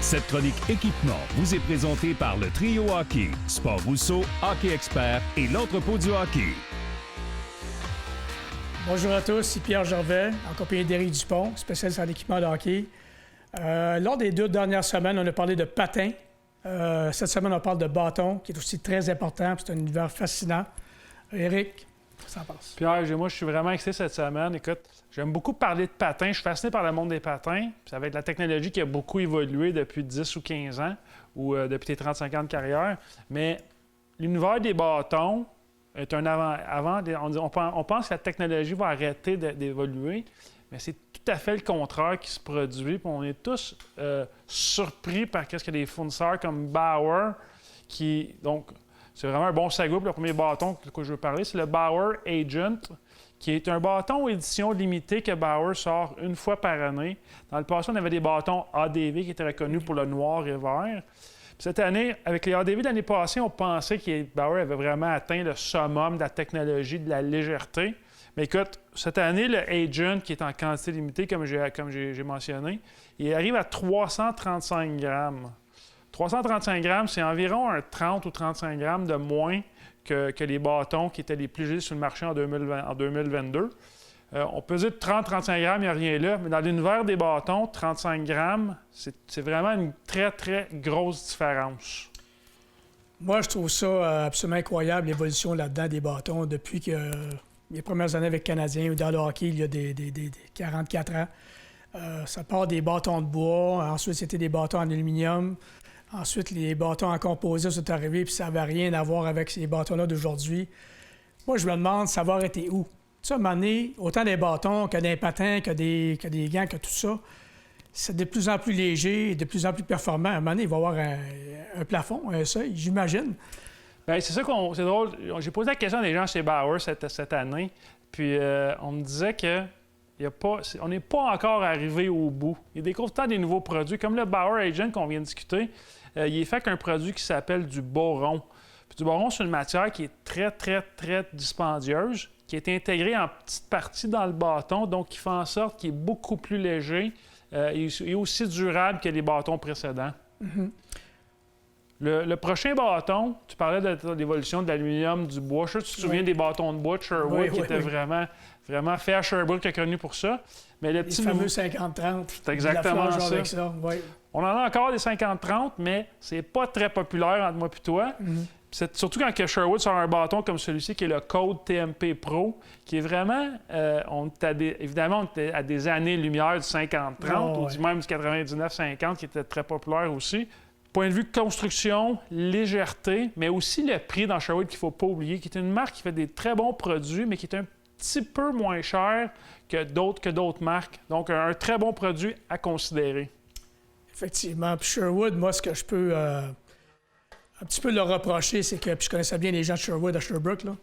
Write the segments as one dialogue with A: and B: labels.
A: Cette chronique équipement vous est présentée par le Trio Hockey, Sport Rousseau, Hockey Expert et l'entrepôt du hockey.
B: Bonjour à tous, c'est Pierre Gervais, en compagnie d'Éric Dupont, spécialiste en équipement de hockey. Lors des 2 dernières semaines, on a parlé de patins. Cette semaine, on parle de bâton, qui est aussi très important, c'est un univers fascinant. Éric, ça passe.
C: Pierre, moi, je suis vraiment excité cette semaine. Écoute, j'aime beaucoup parler de patins. Je suis fasciné par le monde des patins. Puis avec la technologie qui a beaucoup évolué depuis 10 ou 15 ans, ou depuis tes 35 ans de carrière. Mais l'univers des bâtons est un on pense que la technologie va arrêter d'évoluer, mais c'est tout à fait le contraire qui se produit. Puis on est tous surpris par ce que des fournisseurs comme Bauer, donc, c'est vraiment un bon segue pour le premier bâton que je veux parler. C'est le Bauer Agent, qui est un bâton édition limitée que Bauer sort une fois par année. Dans le passé, on avait des bâtons ADV qui étaient reconnus pour le noir et vert. Puis cette année, avec les ADV de l'année passée, on pensait que Bauer avait vraiment atteint le summum de la technologie, de la légèreté. Mais écoute, cette année, le Agent, qui est en quantité limitée, comme j'ai mentionné, il arrive à 335 grammes. 335 grammes, c'est environ un 30 ou 35 grammes de moins que les bâtons qui étaient les plus légers sur le marché en 2022. On peut dire 30-35 grammes, il n'y a rien là, mais dans l'univers des bâtons, 35 grammes, c'est vraiment une très, très grosse différence.
B: Moi, je trouve ça absolument incroyable, l'évolution là-dedans des bâtons, depuis que les premières années avec Canadiens ou dans le hockey, il y a des 44 ans. Ça part des bâtons de bois, ensuite c'était des bâtons en aluminium. Ensuite, les bâtons en composite sont arrivés, puis ça n'avait rien à voir avec ces bâtons-là d'aujourd'hui. Moi, je me demande, ça va arrêter où? Tu sais, à un moment donné, autant des bâtons que des patins, que des gants, que tout ça, c'est de plus en plus léger et de plus en plus performant. À un moment donné, il va y avoir un plafond, un seuil, j'imagine.
C: Bien, c'est ça c'est drôle. J'ai posé la question à des gens chez Bauer cette année, puis on me disait que on n'est pas encore arrivé au bout. Ils découvrent tant des nouveaux produits, comme le Bauer Agent qu'on vient de discuter. Il est fait avec un produit qui s'appelle du boron. Puis du boron, c'est une matière qui est très, très, très dispendieuse, qui est intégrée en petites parties dans le bâton, donc qui fait en sorte qu'il est beaucoup plus léger et aussi durable que les bâtons précédents. Mm-hmm. Le prochain bâton, tu parlais de l'évolution de l'aluminium, du bois. Je sais que tu te souviens des bâtons de bois de Sherwood qui étaient vraiment faits à Sherbrooke, qui est connu pour ça. Mais le petit
B: fameux 50-30.
C: C'est exactement ça.
B: Avec ça. Oui.
C: On en a encore des 50-30, mais c'est pas très populaire entre moi et toi. Mm-hmm. Surtout quand Sherwood sort un bâton comme celui-ci, qui est le Code TMP Pro, qui est vraiment... évidemment, on était à des années-lumière du 50-30, ou du même du 99-50, qui était très populaire aussi. Point de vue construction, légèreté, mais aussi le prix dans Sherwood qu'il ne faut pas oublier, qui est une marque qui fait des très bons produits, mais qui est un petit peu moins cher que d'autres marques. Donc, un très bon produit à considérer.
B: Effectivement. Puis Sherwood, moi, ce que je peux un petit peu leur reprocher, c'est que, puis je connaissais bien les gens de Sherwood à Sherbrooke, là,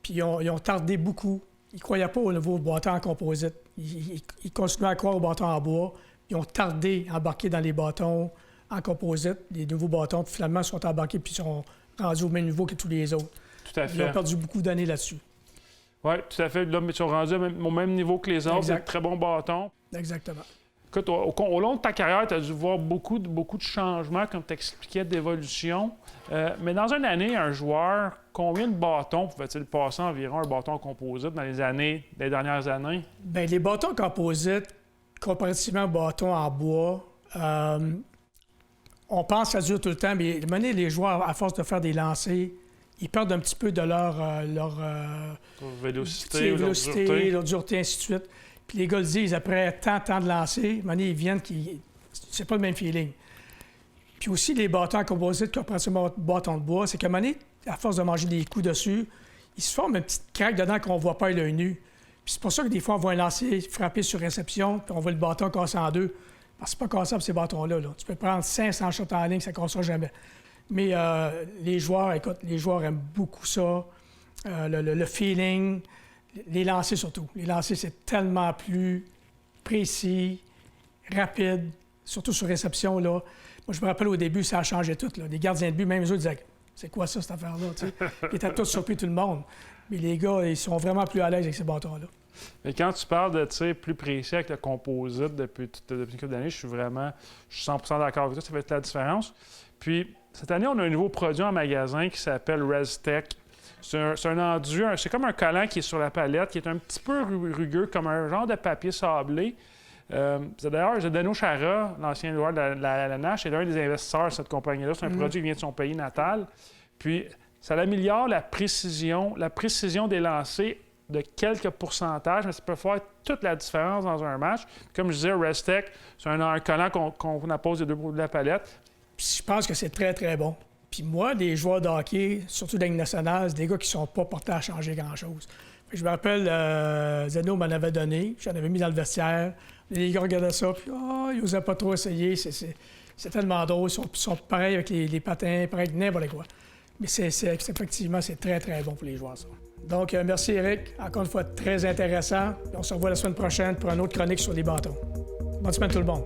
B: puis ils ont tardé beaucoup. Ils ne croyaient pas au nouveau bâton en composite. Ils continuaient à croire aux bâtons en bois. Ils ont tardé à embarquer dans les bâtons en composite, les nouveaux bâtons, puis finalement, sont embarqués puis sont rendus au même niveau que tous les autres.
C: Tout à fait.
B: Ils ont perdu beaucoup d'années là-dessus.
C: Oui, tout à fait. Là, ils sont rendus au même niveau que les autres. C'est un très bon bâton.
B: Exactement.
C: Écoute, au long de ta carrière, tu as dû voir beaucoup de changements, comme tu expliquais, d'évolution. Mais dans une année, un joueur, combien de bâtons pouvait-il passer environ un bâton composite dans les dernières années? Bien,
B: les bâtons composites, comparativement aux bâtons en bois, on pense que ça dure tout le temps, mais à un moment donné, les joueurs, à force de faire des lancers, ils perdent un petit peu de leur
C: vélocité,
B: leur dureté, ainsi de suite. Puis les gars le disent, après tant de lancers, à un moment donné, ils viennent, c'est pas le même feeling. Puis aussi, les bâtons en composite, comparativement aux bâtons de bois, c'est qu'à un moment donné, à force de manger des coups dessus, ils se forment une petite craque dedans qu'on ne voit pas à l'œil nu. Puis c'est pour ça que des fois, on voit un lancer frapper sur réception, puis on voit le bâton casser en deux. Parce que c'est pas cassable, ces bâtons-là. Là. Tu peux prendre 500 shots en ligne, ça ne cassera jamais. Mais les joueurs aiment beaucoup ça. Le feeling, les lancers surtout. Les lancers, c'est tellement plus précis, rapide, surtout sur réception. Là. Moi, je me rappelle au début, ça a changé tout. Là. Les gardiens de but, même eux, disaient « C'est quoi ça, cette affaire-là? » Ils étaient tous surpris, tout le monde. Mais les gars, ils sont vraiment plus à l'aise avec ces bâtons-là.
C: Mais quand tu parles de tir plus précis avec le composite depuis une couple d'années, je suis 100% d'accord avec toi, ça fait toute la différence. Puis, cette année, on a un nouveau produit en magasin qui s'appelle ResTech. C'est un enduit, c'est comme un collant qui est sur la palette, qui est un petit peu rugueux, comme un genre de papier sablé. D'ailleurs, Zdeno Chara, l'ancien joueur de la LNH, est l'un des investisseurs de cette compagnie-là. C'est un produit qui vient de son pays natal. Puis, ça améliore la précision des lancers de quelques pourcentages, mais ça peut faire toute la différence dans un match. Comme je disais, ResTech, c'est un collant qu'on appose des deux bouts de la palette.
B: Puis je pense que c'est très, très bon. Puis moi, des joueurs de hockey, surtout de la Ligue nationale, c'est des gars qui ne sont pas portés à changer grand-chose. Je me rappelle, Zeno m'en avait donné, j'en avais mis dans le vestiaire. Les gars regardaient ça, puis ils n'osaient pas trop essayer. C'est tellement drôle. Ils sont pareils avec les patins, pareils avec n'importe quoi. Mais effectivement, c'est très, très bon pour les joueurs, ça. Donc, merci, Éric. Encore une fois, très intéressant. On se revoit la semaine prochaine pour une autre chronique sur les bâtons. Bonne semaine, tout le monde.